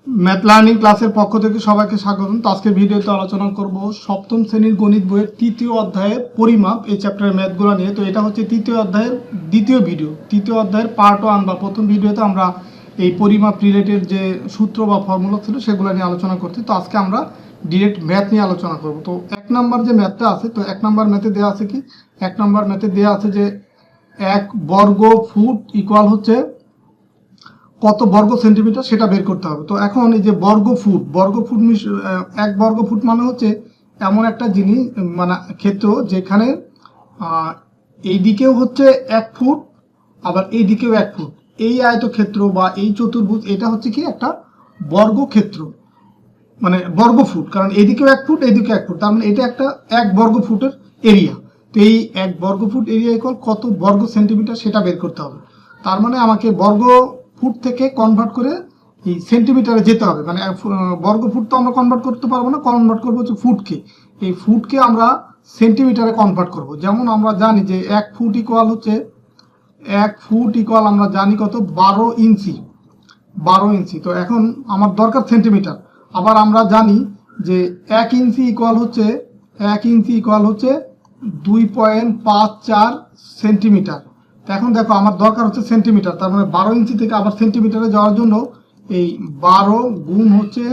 Math learning ক্লাসের পক্ষ থেকে সবাইকে স্বাগতম। তো আজকের ভিডিওতে আলোচনা করব সপ্তম শ্রেণীর গণিত বইয়ের তৃতীয় অধ্যায়ের পরিমাপ এই চ্যাপ্টারের ম্যাথগুলো নিয়ে। তো এটা হচ্ছে তৃতীয় অধ্যায়ের দ্বিতীয় ভিডিও, তৃতীয় অধ্যায়ের পার্ট 1 বা প্রথম ভিডিওতে আমরা এই পরিমাপ রিলেটেড যে সূত্র বা ফর্মুলা ছিল সেগুলো নিয়ে আলোচনা করছি। তো আজকে আমরা ডিরেক্ট ম্যাথ নিয়ে আলোচনা করব। তো এক নাম্বার যে ম্যাথটা আছে, তো এক নাম্বার ম্যাথে দেওয়া আছে কি, এক নাম্বার ম্যাথে দেওয়া আছে যে 1 বর্গ ফুট ইকুয়াল হচ্ছে কত বর্গ সেন্টিমিটার সেটা বের করতে হবে। তো এখন এই যে বর্গ ফুট 1 বর্গ ফুট মানে হচ্ছে এমন একটা জিনিস, মানে ক্ষেত্র যেখানে এই দিকেও হচ্ছে 1 ফুট আবার এই দিকেও 1 ফুট। এই আয়তক্ষেত্র বা এই চতুর্ভুজ এটা হচ্ছে কি একটা বর্গক্ষেত্র, মানে বর্গ ফুট, কারণ এদিকেও 1 ফুট এদিকে 1 ফুট, তার মানে এটা একটা 1 বর্গ ফুটের এরিয়া। তো এই 1 বর্গ ফুট এরিয়া ইকুয়াল কত বর্গ সেন্টিমিটার সেটা বের করতে হবে। তার মানে আমাকে বর্গ ফুট থেকে কনভার্ট করে এই সেন্টিমিটারে যেতে হবে। মানে বর্গ ফুট তো আমরা কনভার্ট করতে পারবো না, কনভার্ট করবো হচ্ছে ফুটকে। এই ফুটকে আমরা সেন্টিমিটারে কনভার্ট করব। যেমন আমরা জানি যে 1 ফুট ইকুয়াল হচ্ছে 1 ফুট ইকুয়াল আমরা জানি কত 12 ইঞ্চি। তো এখন আমার দরকার সেন্টিমিটার। আবার আমরা জানি যে 1 ইঞ্চি ইকুয়াল হচ্ছে 2.54 সেন্টিমিটার। এখন দেখো আমার দরকার হচ্ছে সেন্টিমিটার, তার মানে 12 ইঞ্চি থেকে আবার সেন্টিমিটারে যাওয়ার জন্য এই 12 গুণ হচ্ছে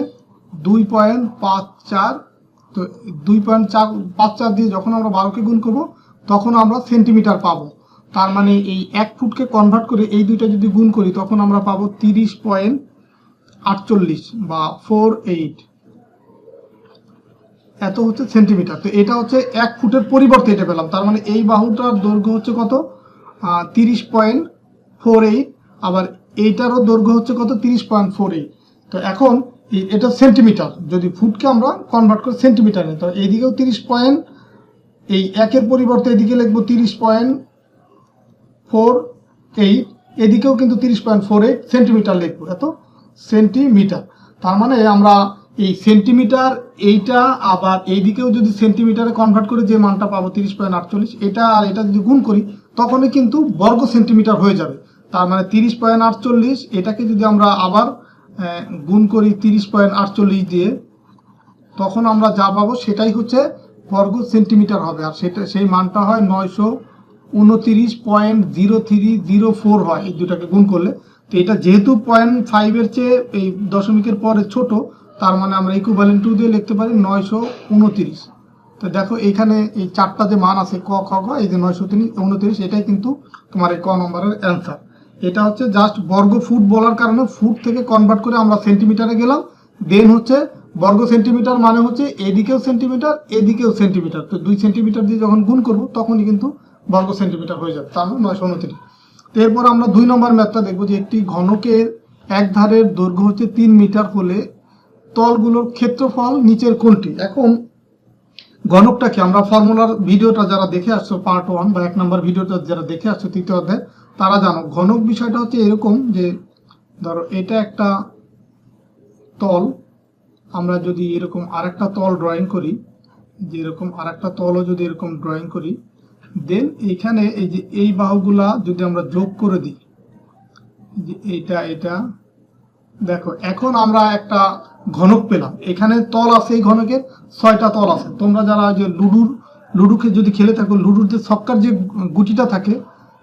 2.54। তো 2.54 দিয়ে যখন আমরা 12কে গুণ করব তখন আমরা সেন্টিমিটার পাবো। তার মানে এই 1 ফুটকে কনভার্ট করে এই দুইটা যদি গুণ করি তখন আমরা পাবো 30.48 বা 48, এত হচ্ছে সেন্টিমিটার। তো এটা হচ্ছে 1 ফুটের পরিবর্তে এটা পেলাম। তার মানে এই বাহুটার দৈর্ঘ্য হচ্ছে কত 30.48, আবার এইটারও দৈর্ঘ্য হচ্ছে কত 30.48। তো এখন এটা সেন্টিমিটার, যদি ফুটকে আমরা কনভার্ট করে সেন্টিমিটার নিই তো এইদিকেও 30. এই 1-এর পরিবর্তে এদিকে লিখবো 30.48, এদিকেও কিন্তু 30.48 সেন্টিমিটার লিখবো, এত সেন্টিমিটার। তার মানে আমরা এই সেন্টিমিটার এইটা আবার এইদিকেও যদি সেন্টিমিটারে কনভার্ট করে যে মানটা পাবো 30.48, এটা আর এটা যদি গুণ করি তখনই কিন্তু বর্গ সেন্টিমিটার হয়ে যাবে। তার মানে 30.48 এটাকে যদি আমরা আবার গুণ করি 30.48 দিয়ে তখন আমরা যা পাবো সেটাই হচ্ছে বর্গ সেন্টিমিটার হবে। আর সেটা সেই মানটা হয় 929.0304 হয় এই দুটাকে গুণ করলে। তো এটা যেহেতু 0.5 চেয়ে এই দশমিকের পরে ছোট, তার মানে আমরা ইকুইভ্যালেন্ট টু দিয়ে লিখতে পারি 929। তো দেখো এখানে এই চারটা যে মান আছে ক খ গ, এই যে 929 এটাই কিন্তু তোমার এই ক নম্বরের অ্যান্সার। এটা হচ্ছে জাস্ট বর্গ ফুট বলার কারণে ফুট থেকে কনভার্ট করে আমরা সেন্টিমিটারে গেলাম। দেন হচ্ছে বর্গ সেন্টিমিটার মানে হচ্ছে এদিকেও সেন্টিমিটার এদিকেও সেন্টিমিটার। তো 2 সেন্টিমিটার দিয়ে যখন গুণ করব তখনই কিন্তু বর্গ সেন্টিমিটার হয়ে যাবে, তার মানে 929। এরপর আমরা 2 নম্বর ম্যাথটা দেখবো যে একটি ঘনকের এক ধারের দৈর্ঘ্য হচ্ছে 3 মিটার হলে তলগুলোর ক্ষেত্রফল নিচের কোনটি। এখন ঘনকটাকে আমরা ফর্মুলার ভিডিওটা যারা দেখে আসছো পার্ট 1 বা 1 নম্বর ভিডিওটা যারা দেখে আসছো তৃতীয় অধ্যায় তারা জানো ঘনক বিষয়টা হচ্ছে এরকম যে ধরো এটা একটা তল, আমরা যদি এরকম আরেকটা তল ড্রয়িং করি, যে এরকম আরেকটা তলও যদি এরকম ড্রয়িং করি, দেন এইখানে এই যে এই বাহুগুলা যদি আমরা যোগ করে দিই, যে এটা দেখো এখন আমরা একটা ঘনক পেলাম। এখানে তল আছে, এই ঘনকের 6টা তল আছে। তোমরা যারা যে লুডুকে যদি খেলে থাকো, লুডুর যে ছক্কার যে গুটিটা থাকে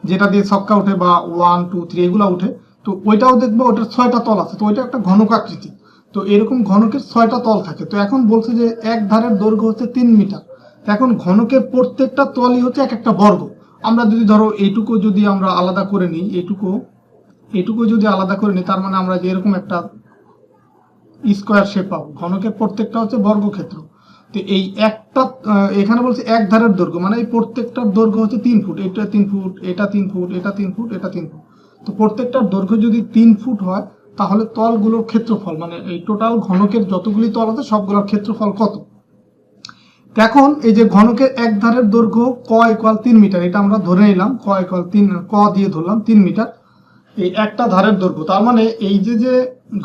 যেটা দিয়ে ছক্কা ওঠে বা 1 2 3 এগুলা ওঠে, তো ওইটাও দেখবো ওটার 6টা তল আছে। তো ওইটা একটা ঘনক আকৃতি। তো এরকম ঘনকের 6টা তল থাকে। তো এখন বলছে যে এক ধারের দৈর্ঘ্য হচ্ছে 3 মিটার। এখন ঘনকের প্রত্যেকটা তলই হচ্ছে এক একটা বর্গ। আমরা যদি ধরো এইটুকু যদি আমরা আলাদা করে নিই, এইটুকু যদি আলাদা করে নিই, তার মানে আমরা যে এরকম একটা স্কোয়ার শেপ পাবো। ঘনকের প্রত্যেকটা হচ্ছে বর্গক্ষেত্র। তো এই একটা এখানে বলছে এক ধারের দৈর্ঘ্য, মানে এই প্রত্যেকটার দৈর্ঘ্য হচ্ছে 3 ফুট, এটা 3 ফুট, এটা 3 ফুট, এটা 3 ফুট, এটা 3 ফুট। তো প্রত্যেকটার দৈর্ঘ্য যদি 3 ফুট হয় তাহলে তলগুলোর ক্ষেত্রফল, মানে এই টোটাল ঘনকের যতগুলি তল আছে সবগুলোর ক্ষেত্রফল কত। এখন এই যে ঘনকের এক ধারের দৈর্ঘ্য ক ইকুয়াল 3 মিটার, এটা আমরা ধরে নিলাম ক ইকুয়াল 3, ক দিয়ে ধরলাম 3 মিটার এই একটা ধারের দৈর্ঘ্য। তার মানে এই যে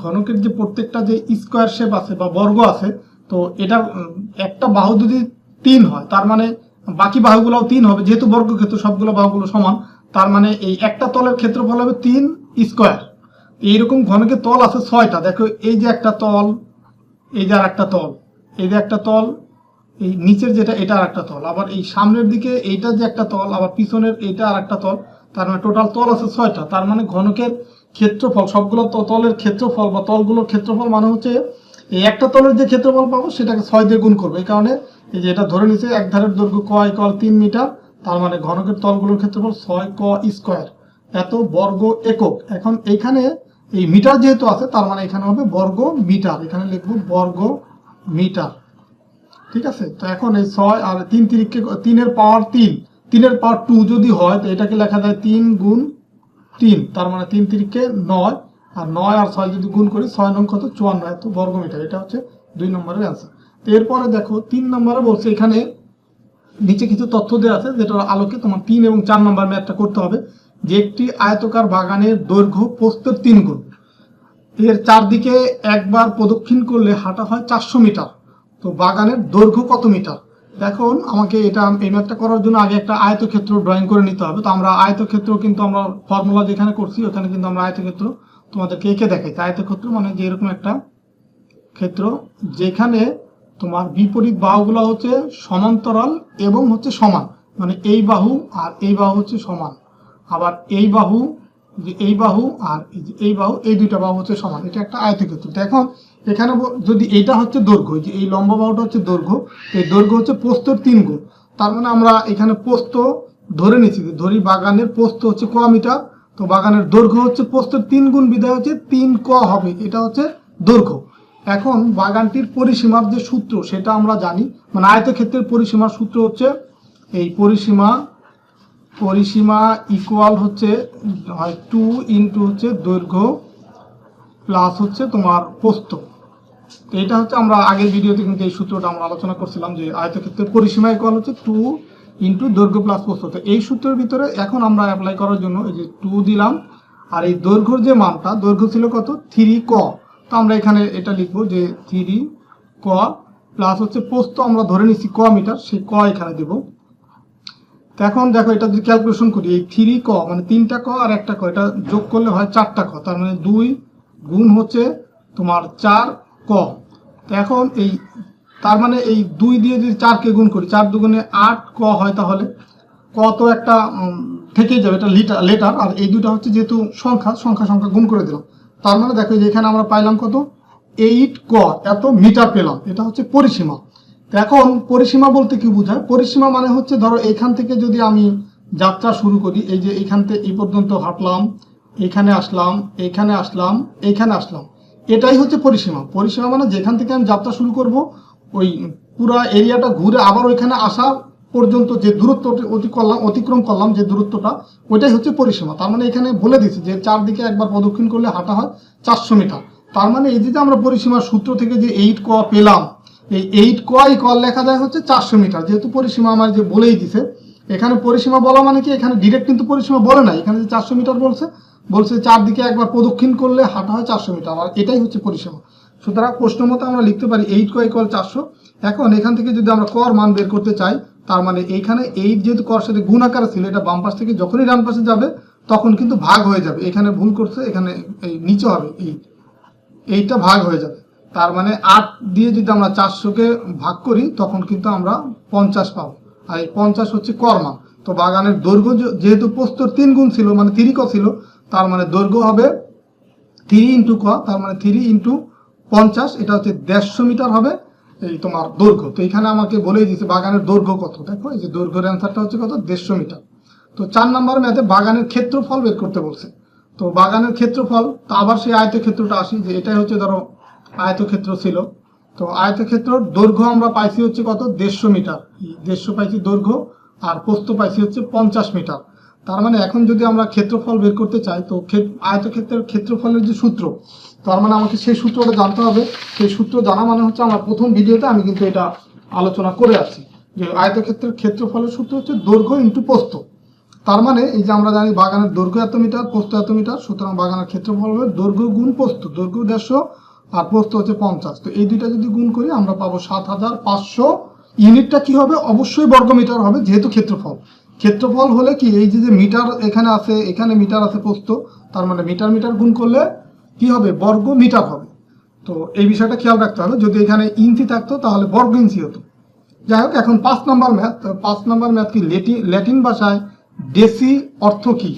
ঘনকের যে প্রত্যেকটা যে স্কোয়ার শেপ আছে বা বর্গ আছে, তো এটা একটা বাহু যদি 3 হয় তার মানে বাকি বাহুগুলোও 3 হবে, যেহেতু বর্গক্ষেত্র সবগুলো বাহুগুলো সমান। তার মানে এই একটা তলের ক্ষেত্রফল হবে 3 স্কোয়ার। এইরকম ঘনকের তল আছে 6টা। দেখো এই যে একটা তল, এই যে আর একটা তল, এই যে একটা তল, এই নিচের যেটা এটা আর একটা তল, আবার এই সামনের দিকে এইটা যে একটা তল, আবার পিছনের এইটা আর একটা তল। তার মানে টোটাল তল আছে 6টা। তার মানে ঘনকের ক্ষেত্রফল, সবগুলো তলের ক্ষেত্রফল বা তলগুলোর ক্ষেত্রফল মানে হচ্ছে এই একটা তলের যে ক্ষেত্রফল পাবো সেটাকে 6 দিয়ে গুণ করবো। এই কারণে এই যে এটা ধরে নিচ্ছে এক ধারের দৈর্ঘ্য ক ইকুয়াল 3 মিটার। তার মানে ঘনকের তলগুলোর ক্ষেত্রফল 6 ক স্কয়ার, এত বর্গ একক। এখন এইখানে এই মিটার যেহেতু আছে তার মানে এখানে হবে বর্গ মিটার, এখানে লিখবো বর্গ মিটার। ঠিক আছে, তো এখন এই 6 আর 3 তিরিককে 3 এর পাওয়ার 3, 3 এর পাওয়ার 2 যদি হয় তো এটাকে লেখা যায় 3 গুণ 3, তার মানে 3 তিরিককে 9, আর 9 আর 6 যদি গুণ করি 6 নং কত 54, এত বর্গ মিটার। এটা হচ্ছে 2 নম্বরের অ্যান্সার। তো এরপরে দেখো 3 নম্বরে বলছে এখানে নিচে কিছু তথ্য দেওয়া আছে যেটার আলোকে তোমার 3 এবং 4 নম্বর ম্যাথটা করতে হবে। যে একটি আয়তকার বাগানের দৈর্ঘ্য প্রস্থের 3 গুণ, এর চারদিকে একবার প্রদক্ষিণ করলে হাঁটা হয় 400 মিটার, তো বাগানের দৈর্ঘ্য কত মিটার? দেখুন আমাকে এটা এই ম্যাথটা করার জন্য আগে একটা আয়তক্ষেত্র ড্রয়িং করে নিতে হবে। তো আমরা আয়তক্ষেত্র কিন্তু আমরা ফর্মুলা যেখানে করছি ওখানে কিন্তু আমরা আয়তক্ষেত্র তোমাদেরকে এঁকে দেখাইছি। আয়তক্ষেত্র মানে যে এরকম একটা ক্ষেত্র যেখানে তোমার বিপরীত বাহুগুলো হচ্ছে সমান্তরাল এবং হচ্ছে সমান, মানে এই বাহু আর এই বাহু হচ্ছে সমান, আবার এই বাহু, যে এই বাহু আর এই বাহু, এই দুইটা বাহু হচ্ছে সমান। এটা একটা আয়তক্ষেত্র। এখন এখানে যদি এটা হচ্ছে দৈর্ঘ্য, যে এই লম্বা বাহুটা হচ্ছে দৈর্ঘ্য, এই দৈর্ঘ্য হচ্ছে প্রস্থের 3 গুণ। তার মানে আমরা এখানে প্রস্থ ধরে নিচ্ছি, ধরি বাগানের প্রস্থ হচ্ছে ক মিটার, তো বাগানের দৈর্ঘ্য হচ্ছে প্রস্থের 3 গুণ, বিধায় হচ্ছে 3 ক হবে, এটা হচ্ছে দৈর্ঘ্য। এখন বাগানটির পরিসীমার যে সূত্র সেটা আমরা জানি, মানে আয়তক্ষেত্রের পরিসীমার সূত্র হচ্ছে এই পরিসীমা ইকুয়াল হচ্ছে 2 ইন্টু হচ্ছে দৈর্ঘ্য প্লাস হচ্ছে তোমার প্রস্থ। তো এটা হচ্ছে আমরা আগের ভিডিওতে কিন্তু এই সূত্রটা আমরা আলোচনা করছিলাম যে আয়তক্ষেত্রের পরিসীমা ইকুয়াল হচ্ছে 2 ইন্টু দৈর্ঘ্য প্লাস প্রস্থ। তো এই সূত্রের ভিতরে এখন আমরা অ্যাপ্লাই করার জন্য এই যে 2 দিলাম, আর এই দৈর্ঘ্যর যে মানটা, দৈর্ঘ্য ছিল কত 3 ক, তো আমরা এখানে এটা লিখবো যে 3 ক প্লাস হচ্ছে প্রস্থ আমরা ধরে নিচ্ছি ক মিটার, সেই ক এখানে দেব। তো এখন দেখো এটা যদি ক্যালকুলেশন করি, এই 3 ক মানে 3টা ক আর একটা ক, এটা যোগ করলে হয় 4টা ক, তার মানে 2 গুণ হচ্ছে তোমার 4 ক। তো এখন এই তার মানে এই 2 দিয়ে যদি 4কে গুণ করি, 4 দুগুণে 8 ক হয়, তাহলে ক তো একটা থেকেই যাবে, এটা লেটার, আর এই দুটো হচ্ছে যেহেতু সংখ্যা গুণ করে দিলাম। তার মানে দেখো যে এখানে আমরা পাইলাম কত 8 ক, এত মিটার পেলাম। এটা হচ্ছে পরিসীমা। এখন পরিসীমা বলতে কি বোঝায়? পরিসীমা মানে হচ্ছে ধরো এখান থেকে যদি আমি যাত্রা শুরু করি, এই যে এইখান থেকে এই পর্যন্ত হাঁটলাম, এখানে আসলাম, এখানে আসলাম, এখানে আসলাম, এটাই হচ্ছে পরিসীমা। পরিসীমা মানে যেখান থেকে আমি যাত্রা শুরু করব ওই পুরা এরিয়াটা ঘুরে আবার ওইখানে আসা পর্যন্ত যে দূরত্ব অতিক্রম করলাম, যে দূরত্বটা, ওইটাই হচ্ছে পরিসীমা। তার মানে এখানে বলে দিচ্ছি যে চারদিকে একবার প্রদক্ষিণ করলে হাঁটা হয় 400 মিটার। তার মানে এই যে আমরা পরিসীমার সূত্র থেকে যে 8 ক পেলাম, এই 8 ক ইকুয়াল লেখা যায় হচ্ছে 400 মিটার। যেহেতু পরিসীমা আমার যে বলেই দিছে, এখানে পরিসীমা বলা মানে কি, এখানে ডিরেক্ট কিন্তু পরিসীমা বলে না, এখানে যে 400 মিটার বলছে চারদিকে একবার প্রদক্ষিণ করলে হাঁটা হয় 400 মিটার, আর এটাই হচ্ছে পরিসীমা। সুতরাং প্রশ্ন মতো আমরা লিখতে পারি 8 ক ইকুয়াল 400। এখন এখান থেকে যদি আমরা কর মান বের করতে চাই, তার মানে এইখানে 8 যেহেতু কর সাথে গুণ আকারে ছিল, এটা বাম পাশ থেকে যখনই ডান পাশে যাবে তখন কিন্তু ভাগ হয়ে যাবে। এখানে ভুল করছে, এখানে এই নিচে হবে 8, এইটা ভাগ হয়ে যাবে। তার মানে 8 দিয়ে যদি আমরা 400কে ভাগ করি তখন কিন্তু আমরা 50 পাবো, আর এই 50 হচ্ছে কর মান। তো বাগানের দৈর্ঘ্য যেহেতু প্রস্থর 3 গুণ ছিল, মানে 3 ক ছিল, তার মানে দৈর্ঘ্য হবে 3 ইন্টু ক, তার মানে 3 ইন্টু 50, এটা হচ্ছে 150 মিটার হবে এই তোমার দৈর্ঘ্য। তো এখানে আমাকে বলেই দিচ্ছে বাগানের দৈর্ঘ্য কত। দেখো এই যে দৈর্ঘ্যের অ্যান্সারটা হচ্ছে কত 150 মিটার। তো 4 নম্বর ম্যাথে বাগানের ক্ষেত্রফল বের করতে বলছে। তো বাগানের ক্ষেত্রফল, তো আবার সেই আয়তক্ষেত্রটা আসি, যে এটাই হচ্ছে ধরো আয়তক্ষেত্র ছিল। তো আয়তক্ষেত্র দৈর্ঘ্য আমরা পাইছি হচ্ছে কত 150 মিটার, 150 পাইছি দৈর্ঘ্য, আর প্রস্থ পাইছি হচ্ছে 50 মিটার। তার মানে এখন যদি আমরা ক্ষেত্রফল বের করতে চাই, তো আয়তক্ষেত্রের ক্ষেত্রফলের যে সূত্র, তার মানে আমাকে সেই সূত্রটা জানতে হবে। সেই সূত্র জানা মানে হচ্ছে আমরা প্রথম ভিডিওতে আমি কিন্তু এটা আলোচনা করে আসছি, যে আয়তক্ষেত্রের ক্ষেত্রফলের সূত্র হচ্ছে দৈর্ঘ্য ইন্টু প্রস্থ। তার মানে এই যে আমরা জানি বাগানের দৈর্ঘ্য এত মিটার, প্রস্থ এত মিটার, সুতরাং বাগানের ক্ষেত্রফল হবে দৈর্ঘ্য গুণ প্রস্থ। দৈর্ঘ্য 150 আর প্রস্থ হচ্ছে 50। তো এই দুইটা যদি গুণ করি আমরা পাবো 7500। ইউনিটটা কি হবে? অবশ্যই বর্গমিটার হবে, যেহেতু ক্ষেত্রফল। ক্ষেত্রফল হলে কি, এই যে মিটার এখানে আছে, এখানে মিটার আছে প্রস্থ, তার মানে মিটার মিটার গুণ করলে কি হবে, বর্গ মিটার হবে। তো এই বিষয়টা খেয়াল রাখতে হবে, যদি এখানে ইঞ্চি থাকতো তাহলে বর্গ ইঞ্চি হতো। যাই হোক, এখন 5 নম্বর ম্যাথ। 5 নম্বর ম্যাথ কি, ল্যাটিন ভাষায় ডেসি অর্থ কি।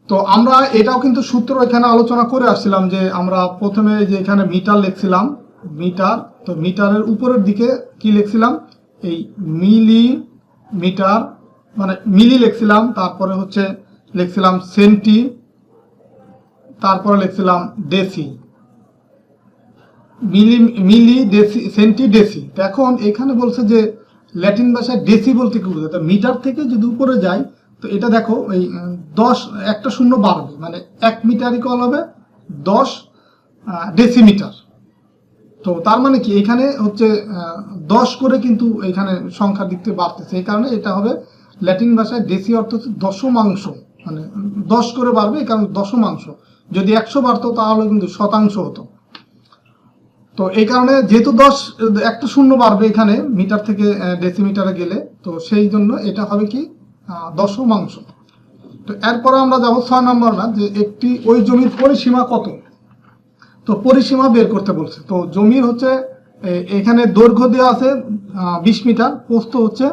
তো আমরা এটাও কিন্তু সূত্র এখানে আলোচনা করে আসছিলাম, যে আমরা প্রথমে যে এখানে মিটার লিখছিলাম, মিটার, তো মিটারের উপরের দিকে কি লিখছিলাম, এই মিলিমিটার মানে মিলি লিখছিলাম, তারপরে হচ্ছে লিখছিলাম সেন্টি, তারপরে লিখছিলাম ডেসি, মিলি ডেসি সেন্টি ডেসি। তো এখন এখানে বলছে যে ল্যাটিন ভাষায় ডেসি বলতে কি বোঝায়, মিটার থেকে যদি উপরে যায়, তো এটা দেখো এই 10 একটা শূন্য বাড়বে, মানে 1 মিটার ইকুয়াল হবে 10 ডেসিমিটার। তো তার মানে কি, এখানে হচ্ছে 10 করে কিন্তু এখানে সংখ্যার দিক থেকে বাড়তেছে, এই কারণে এটা হবে ল্যাটিন ভাষায় ডেসি অর্থ হচ্ছে দশমাংশ, মানে 10 করে বাড়বে, এই কারণে দশমাংশ। যদি 100 বাড়তো তাহলে কিন্তু শতাংশ হতো। তো এই কারণে যেহেতু 10 একটা শূন্য বাড়বে এখানে মিটার থেকে ডেসিমিটারে গেলে, তো সেই জন্য এটা হবে কি দশমাংশ। তো এরপরে আমরা যাব 6 নম্বর ম্যাথ, যে একটি ওই জমির পরিসীমা কত। তো পরিসীমা বের করতে বলছে। তো জমির হচ্ছে এখানে দৈর্ঘ্য দেওয়া আছে 20 মিটার, প্রস্থ হচ্ছে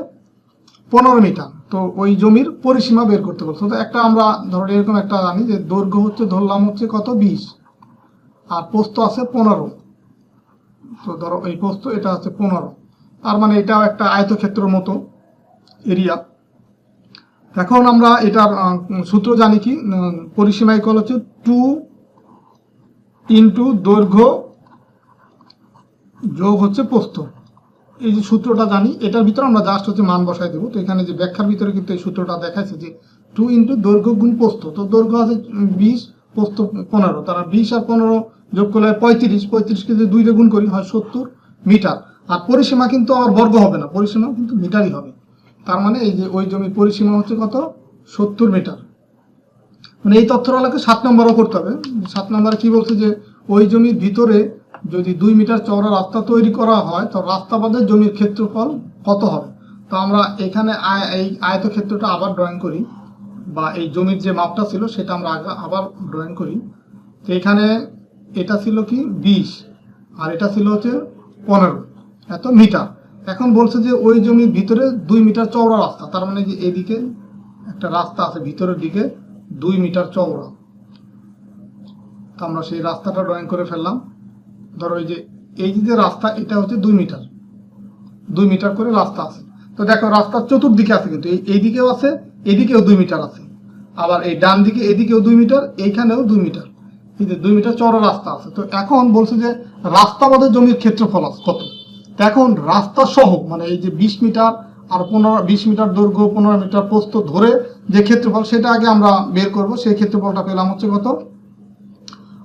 15 মিটার। তো ওই জমির পরিসীমা বের করতে বলছে। তো একটা আমরা ধরো এরকম একটা জানি যে দৈর্ঘ্য হচ্ছে ধরলাম হচ্ছে কত 20, আর প্রস্থ আছে 15। তো ধরো এই প্রস্থ এটা হচ্ছে 15, তার মানে এটাও একটা আয়তক্ষেত্রের মতো এরিয়া। এখন আমরা এটার সূত্র জানি কি, পরিসীমা ইকুয়াল হচ্ছে 2 ইন্টু দৈর্ঘ্য যোগ হচ্ছে প্রস্থ। এই যে সূত্রটা জানি, এটার ভিতরে আমরা জাস্ট হচ্ছে মান বসাই দেবো। তো এখানে যে ব্যাখ্যার ভিতরে কিন্তু এই সূত্রটা দেখাচ্ছে যে 2 ইন্টু দৈর্ঘ্য গুণ প্রস্থ। তো দৈর্ঘ্য আছে 20, প্রস্থ 15, তারা 20 আর 15 যোগ করলে 35, 35কে যদি 2 দিয়ে গুণ করি হয় 70 মিটার। আর পরিসীমা কিন্তু আবার বর্গ হবে না, পরিসীমা কিন্তু মিটারই হবে। তার মানে এই যে ওই জমির পরিসীমা হচ্ছে কত, 70 মিটার। মানে এই তথ্যটাকে 7 নম্বরও করতে হবে। 7 নম্বরে কি বলছে, যে ওই জমির ভিতরে যদি 2 মিটার চওড়া রাস্তা তৈরি করা হয়, তো রাস্তা বাদে জমির ক্ষেত্রফল কত হবে। তো আমরা এখানে এই আয়তক্ষেত্রটা আবার ড্রয়িং করি, বা এই জমির যে মাপটা ছিল সেটা আমরা আবার ড্রয়িং করি। তো এখানে এটা ছিল কি 20, আর এটা ছিল হচ্ছে 15 এত মিটার। এখন বলছে যে ওই জমির ভিতরে 2 মিটার চওড়া রাস্তা, তার মানে যে এদিকে একটা রাস্তা আছে ভিতরের দিকে 2 মিটার চওড়া। তো আমরা সেই রাস্তাটা ড্রয়িং করে ফেললাম। ধরো এই যে রাস্তা, এটা হচ্ছে 2 মিটার করে রাস্তা আছে। তো দেখো রাস্তার চতুর্দিকে আছে, কিন্তু এইদিকেও আছে, এদিকেও 2 মিটার আছে, আবার এই ডান দিকে এদিকেও 2 মিটার, এইখানেও 2 মিটার, এই যে 2 মিটার চওড়া রাস্তা আছে। তো এখন বলছে যে রাস্তা বাদে জমির ক্ষেত্রফল কত। তো এখন রাস্তা সহ, মানে এই যে 20 মিটার আর 20 মিটার দৈর্ঘ্য, 15 মিটার প্রস্থ ধরে যে ক্ষেত্রফল, সেটা আগে আমরা বের করব। সেই ক্ষেত্রফলটা পেলাম হচ্ছে কত।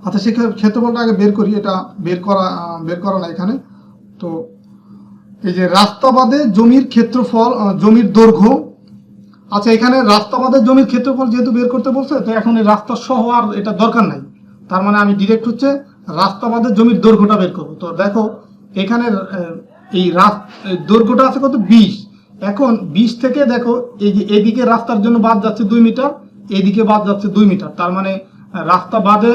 আচ্ছা, সেই ক্ষেত্রফলটা আগে বের করি, এটা বের করা না এখানে। তো এই যে রাস্তা বাদে জমির ক্ষেত্রফল, জমির দৈর্ঘ্য। আচ্ছা, এখানে রাস্তা বাদে জমির ক্ষেত্রফল যেহেতু বের করতে বলছে, তো এখন এই রাস্তা সহ আর এটা দরকার নাই। তার মানে আমি ডিরেক্ট হচ্ছে রাস্তা বাদে জমির দৈর্ঘ্যটা বের করবো। তো দেখো এখানে এই দৈর্ঘ্যটা আছে কত 20। এখন 20 থেকে দেখো এই যে এদিকে রাস্তার জন্য বাদ যাচ্ছে 2 মিটার, এদিকে বাদ যাচ্ছে 2 মিটার। তার মানে রাস্তা বাদে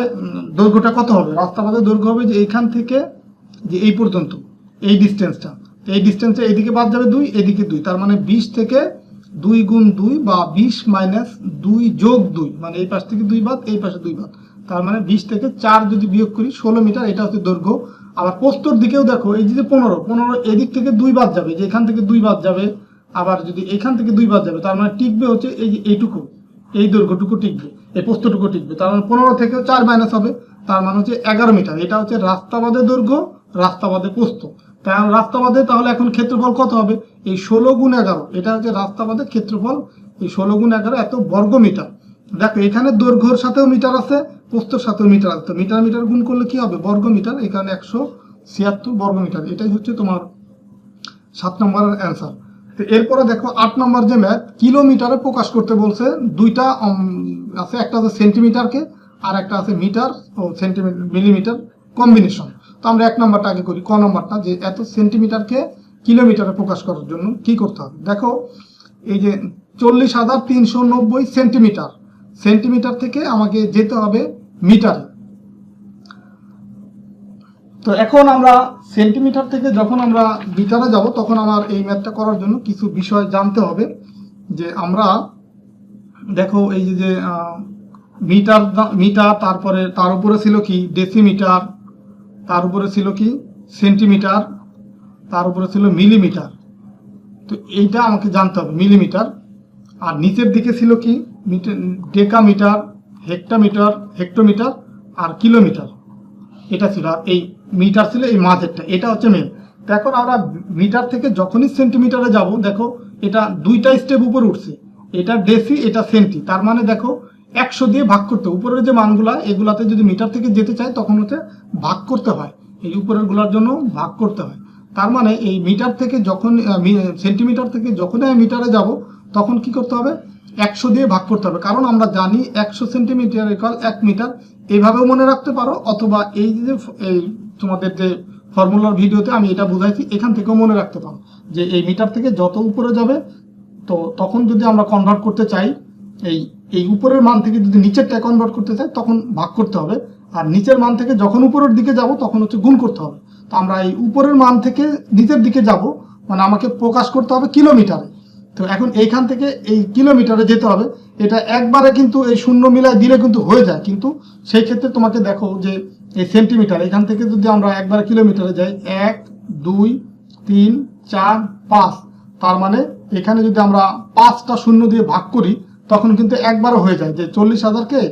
দৈর্ঘ্যটা কত হবে, রাস্তা বাদে দৈর্ঘ্য হবে যে এইখান থেকে যে এই পর্যন্ত এই ডিস্টেন্সটা, এই ডিস্টেন্সে এইদিকে বাদ যাবে 2, এদিকে 2। তার মানে 20 থেকে 2 গুণ 2 বা 20 মাইনাস 2 যোগ 2, মানে এই পাশ থেকে 2 বাদ, এই পাশে 2 বাদ। তার মানে 20 থেকে 4 যদি বিয়োগ করি 16 মিটার, এটা হচ্ছে দৈর্ঘ্য। আবার প্রস্থর দিকেও দেখো এই যে 15 এদিক থেকে 2 বাদ যাবে, যে এখান থেকে 2 বাদ যাবে, আবার যদি এখান থেকে 2 বাদ যাবে, তার মানে টিকবে হচ্ছে এই যে এইটুকু, এই দৈর্ঘ্যটুকু টিকবে, এই প্রস্থটুকু টিকবে। তার মানে 15 থেকে 4 মাইনাস হবে, তার মানে হচ্ছে 11 মিটার। এটা হচ্ছে রাস্তা বাদে দৈর্ঘ্য, রাস্তা বাদে প্রস্থ। তাই রাস্তা বাদে তাহলে এখন ক্ষেত্রফল কত হবে, এই 16 গুণ 11, এটা হচ্ছে রাস্তা বাদে ক্ষেত্রফল। এই 16 গুণ 11 এত বর্গ মিটার। দেখো এখানে দৈর্ঘ্যের সাথেও মিটার আছে, প্রস্থের সাথেও মিটার আছে। তো মিটার মিটার গুণ করলে কি হবে, বর্গ মিটার। এখানে 176 বর্গ মিটার। এটাই হচ্ছে তোমার 7 নম্বরের অ্যান্সার। তো এরপরে দেখো 8 নম্বর যে ম্যাথ, কিলোমিটারে প্রকাশ করতে বলছে। দুইটা আছে, একটা আছে সেন্টিমিটারকে, আর একটা আছে মিটার ও সেন্টিমিটার মিলিমিটার কম্বিনেশন। তো আমরা 1 নম্বরটা আগে করি, ক নম্বরটা, যে এত সেন্টিমিটারকে কিলোমিটারে প্রকাশ করার জন্য কি করতে হবে। দেখো এই যে 40,390 সেন্টিমিটার, সেন্টিমিটার থেকে আমাকে যেতে হবে মিটারে। তো এখন আমরা সেন্টিমিটার থেকে যখন আমরা মিটারে যাব তখন আমার এই ম্যাথটা করার জন্য কিছু বিষয় জানতে হবে। যে আমরা দেখো এই যে মিটার মিটার, তারপরে তার উপরে ছিল কি ডেসিমিটার, তার উপরে ছিল কি সেন্টিমিটার, তার উপরে ছিল মিলিমিটার। তো এইটা আমাকে জানতে হবে মিলিমিটার। আর নিচের দিকে ছিল কি ডেকামিটার, হেক্টামিটার, হেক্টোমিটার আর কিলোমিটার। এটা ছিল, আর এই মিটার ছিল এই মাঝেরটা, এটা হচ্ছে মেন। দেখো আমরা মিটার থেকে যখনই সেন্টিমিটারে যাব, দেখো এটা দুইটা স্টেপ উপরে উঠছে, এটা ডেসি, এটা সেন্টি। তার মানে দেখো 100 দিয়ে ভাগ করতে, উপরের যে মানগুলা এগুলাতে যদি মিটার থেকে যেতে চাই তখন হচ্ছে ভাগ করতে হয়, এই উপরের গুলার জন্য ভাগ করতে হয়। তার মানে এই মিটার থেকে যখন সেন্টিমিটার থেকে যখনই আমি মিটারে যাব তখন কি করতে হবে, 100 দিয়ে ভাগ করতে হবে। কারণ আমরা জানি 100 সেন্টিমিটার ইকুয়াল 1 মিটার। এইভাবেও মনে রাখতে পারো, অথবা এই যে এই তোমাদের যে ফর্মুলার ভিডিওতে আমি এটা বুঝাইছি এখান থেকেও মনে রাখতে পারো যে এই মিটার থেকে যত উপরে যাবে তো তখন যদি আমরা কনভার্ট করতে চাই, এই উপরের মান থেকে যদি নিচেরটা কনভার্ট করতে চাই তখন ভাগ করতে হবে। আর নিচের মান থেকে যখন উপরের দিকে যাব তখন হচ্ছে গুণ করতে হবে। তো আমরা এই উপরের মান থেকে নিচের দিকে যাব, মানে আমাকে প্রকাশ করতে হবে কিলোমিটারে। তো এখন এইখান থেকে এই কিলোমিটারে যেতে হবে। এটা একবারে কিন্তু এই শূন্য মিলায় দিলে কিন্তু হয়ে যায়, কিন্তু সেই ক্ষেত্রে তোমাকে দেখো যে এই সেন্টিমিটার, এখান থেকে যদি আমরা একবারে কিলোমিটারে যাই 1 2 3 4 5, তার মানে এখানে যদি আমরা 5টা শূন্য দিয়ে ভাগ করি তখন কিন্তু একবারও হয়ে যায়। যে 40,000কে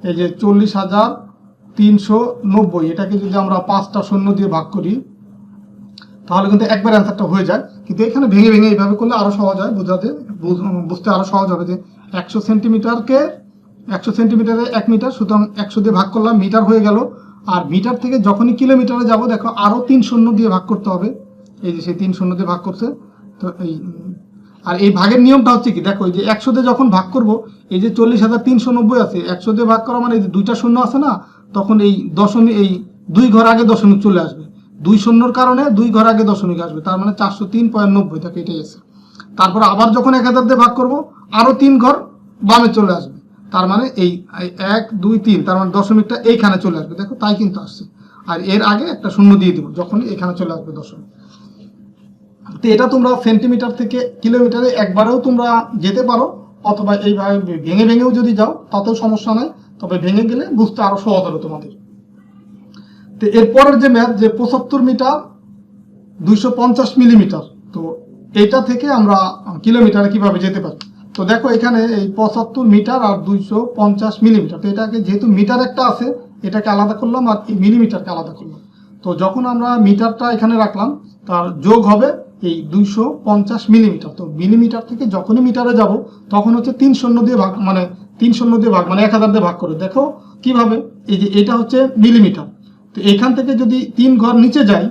এই যে 40,390, এটাকে যদি আমরা 5টা শূন্য দিয়ে ভাগ করি তাহলে কিন্তু একবার অ্যান্সারটা হয়ে যায়। কিন্তু এখানে ভেঙে ভেঙে এইভাবে করলে আরো সহজ হয়, বুঝতে আরো সহজ হবে। যে 100 সেন্টিমিটারকে 100 সেন্টিমিটারে 1 মিটার, সুতরাং 100 দিয়ে ভাগ করলাম, মিটার হয়ে গেল। আর মিটার থেকে যখনই কিলোমিটারে যাব দেখো আরো 3 শূন্য দিয়ে ভাগ করতে হবে, এই যে সেই 3 শূন্য দিয়ে ভাগ করছে। তো আর এই ভাগের নিয়মটা হচ্ছে কি, দেখো এই যে 100 দিয়ে যখন ভাগ করব, এই যে 40,390 আছে, 100 দিয়ে ভাগ করা মানে এই যে দুইটা শূন্য আছে না, তখন এই দশমিক, এই 2 ঘর আগে দশমিক চলে আসবে, 2 শূন্যর কারণে 2 ঘর আগে দশমিক আসবে, তার মানে 403.90 থাকে, এটাই আছে। তারপর আবার যখন 1000 দিয়ে ভাগ করব আরো 3 ঘর বামে চলে আসবে, তার মানে এই 1 2 3, তার মানে দশমিকটা এইখানে চলে আসবে। দেখো তাই কিন্তু আসছে। আর এর আগে একটা শূন্য দিয়ে দিব যখন এখানে চলে আসবে দশমিক। তো এটা তোমরা সেন্টিমিটার থেকে কিলোমিটারে একবারেও তোমরা যেতে পারো, অথবা এইভাবে ভেঙে ভেঙেও যদি যাও তাতেও সমস্যা নাই, তবে ভেঙে গেলে বুঝতে আরো সহজ হলো তোমাদের। তো এরপরের যে ম্যাথ, যে 75 মিটার 250 মিলিমিটার, তো এটা থেকে আমরা কিলোমিটারে কিভাবে যেতে পারি। তো দেখো এখানে এই 75 মিটার আর 250 মিলিমিটার, তো এটাকে যেহেতু মিটার একটা আছে এটাকে আলাদা করলাম আর এই মিলিমিটারকে আলাদা করলাম। তো যখন আমরা মিটারটা এখানে রাখলাম তার যোগ হবে এই 250 মিলিমিটার। তো মিলিমিটার থেকে যখনই মিটারে যাব তখন হচ্ছে 3 শূন্য দিয়ে ভাগ, মানে 3 শূন্য দিয়ে ভাগ মানে 1000 দিয়ে ভাগ করে। দেখো কিভাবে, এই যে এটা হচ্ছে মিলিমিটার, তো এখান থেকে যদি 3 ঘর নিচে যাই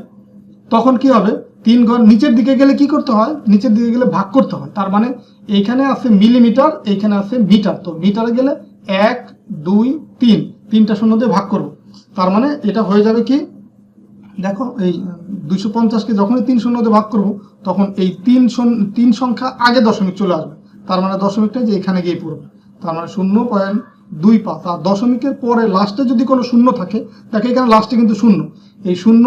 তখন কি হবে, 3 ঘর নিচের দিকে গেলে কি করতে হয়, নিচের দিকে গেলে ভাগ করতে হয়। তার মানে এইখানে আছে মিলিমিটার, এইখানে আছে মিটার, তো মিটারে গেলে 1 2 3, 3টা শূন্য দিয়ে ভাগ করব। তার মানে এটা হয়ে যাবে কি, দেখো এই 250কে যখনই 3 শূন্য দিয়ে ভাগ করব তখন এই 3 সংখ্যা আগে দশমিক চলে আসবে, তার মানে দশমিকটা যে এখানে গিয়ে পড়বে, তার মানে 0.25। আর দশমিকের পরে লাস্টে যদি কোনো শূন্য থাকে, দেখো এখানে লাস্টে কিন্তু শূন্য, এই শূন্য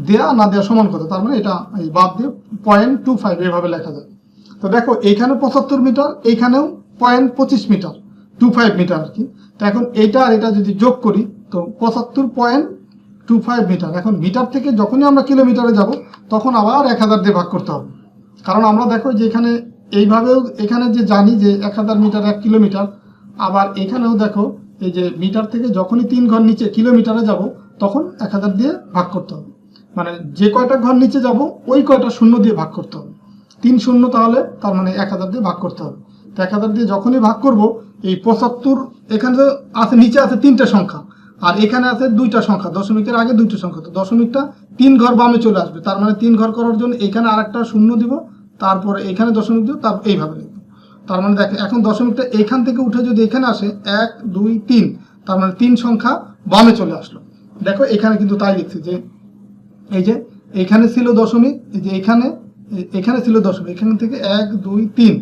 দেয়া না দেয়া সমান কথা, তার মানে এটা এই বাদ দিয়ে 0.25 এভাবে লেখা যায়। তো দেখো এইখানে 75 মিটার, এইখানেও 0.25 মিটার, 25 মিটার আর কি। তো এখন এটা আর এটা যদি যোগ করি তো 75.25 মিটার। এখন মিটার থেকে যখনই আমরা কিলোমিটারে যাব তখন আবার 1000 দিয়ে ভাগ করতে হবে, কারণ আমরা দেখো যে এখানে এইভাবেও এখানে যে জানি যে 1000 মিটার 1 কিলোমিটার, আবার এখানেও দেখো এই যে মিটার থেকে যখনই 3 ঘর নিচে কিলোমিটারে যাব তখন 1000 দিয়ে ভাগ করতে হবে, মানে যে কয়টা ঘর নিচে যাব ওই কয়টা শূন্য দিয়ে ভাগ করতে হবে, 3 শূন্য, তাহলে তার মানে 1000 দিয়ে ভাগ করতে হবে। তো 1000 দিয়ে যখনই ভাগ করব এই 75, এখানে আছে নিচে আছে 3টা সংখ্যা আর এখানে আছে 2টা সংখ্যা, দশমিকের আগে 2টা সংখ্যা, তো দশমিকটা 3 ঘর বামে চলে আসবে, তার মানে 3 ঘর করার জন্য এখানে আরেকটা শূন্য দিব, তারপরে এখানে দশমিক দিব, তারপর এইভাবে লিখব। তার মানে দেখো এখন দশমিকটা এখান থেকে উঠে যদি এখানে আসে 1 2 3, তার মানে 3 সংখ্যা বামে চলে আসলো। দেখো এখানে কিন্তু তাই লিখছি যে এই যে এখানে ছিল দশমিক, এই যে এখানে ছিল দশমিক, এখান থেকে 1 2 3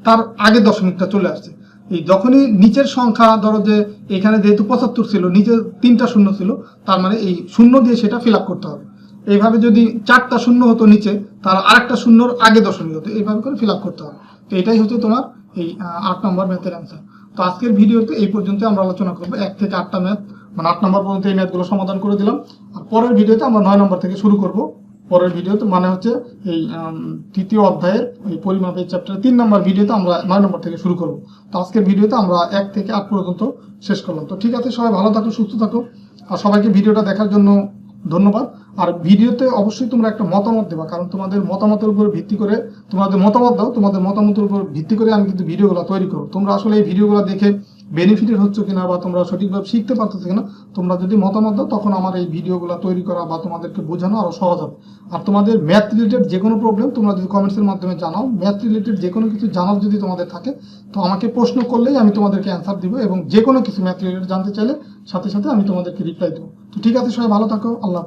তার আগে দশমিকটা চলে আসছে, এই যখনই নিচের সংখ্যা ধরো যে এখানে যেহেতু 75 ছিল, নিচে 3টা শূন্য ছিল, তার মানে এই শূন্য দিয়ে সেটা ফিল আপ করতে হবে। এইভাবে যদি 4টা শূন্য হতো নিচে, তার আরেকটা শূন্যর আগে দশমিক হতো, এইভাবে করে ফিল আপ করতে হবে। তো এটাই হচ্ছে তোমার এই 8 নম্বর ম্যাথের অ্যান্সার। তো আজকের ভিডিওতে এই পর্যন্ত আমরা আলোচনা করবো 1 থেকে 8টা ম্যাথ, মানে 8 নম্বর পর্যন্ত এই ম্যাথগুলো সমাধান করে দিলাম। আর পরের ভিডিওতে আমরা 9 নম্বর থেকে শুরু করব। পরের ভিডিওতে মানে হচ্ছে এই তৃতীয় অধ্যায়ের এই পরিমাপের চ্যাপ্টারের 3 নম্বর ভিডিওতে আমরা 9 নম্বর থেকে শুরু করব। তো আজকের ভিডিওতে আমরা 1 থেকে 8 পর্যন্ত শেষ করলাম। তো ঠিক আছে, সবাই ভালো থাকো, সুস্থ থাকো, আর সবাইকে ভিডিওটা দেখার জন্য ধন্যবাদ। আর ভিডিওতে অবশ্যই তোমরা একটা মতামত দেবা, কারণ তোমাদের মতামতের উপর ভিত্তি করে, তোমাদের মতামত দাও, তোমাদের মতামতের উপর ভিত্তি করে আমি কিন্তু ভিডিওগুলো তৈরি করব। তোমরা আসলে এই ভিডিওগুলো দেখে বেনিফিটেড হচ্ছে কিনা বা তোমরা সঠিকভাবে শিখতে পারতেছো কিনা, তোমরা যদি মতামত দাও তখন আমার এই ভিডিওগুলো তৈরি করা বা তোমাদেরকে বোঝানো আরো সহজ হবে। আর তোমাদের ম্যাথ রিলেটেড যে কোনো প্রবলেম তোমরা যদি কমেন্টসের মাধ্যমে জানাও, ম্যাথ রিলেটেড যে কোনো কিছু জানার যদি তোমাদের থাকে, তো আমাকে প্রশ্ন করলেই আমি তোমাদেরকে অ্যান্সার দিব, এবং যে কোনো কিছু ম্যাথ রিলেটেড জানতে চাইলে সাথে সাথে আমি তোমাদেরকে রিপ্লাই দেবো। তো ঠিক আছে, সবাই ভালো থাকো, আল্লাহ।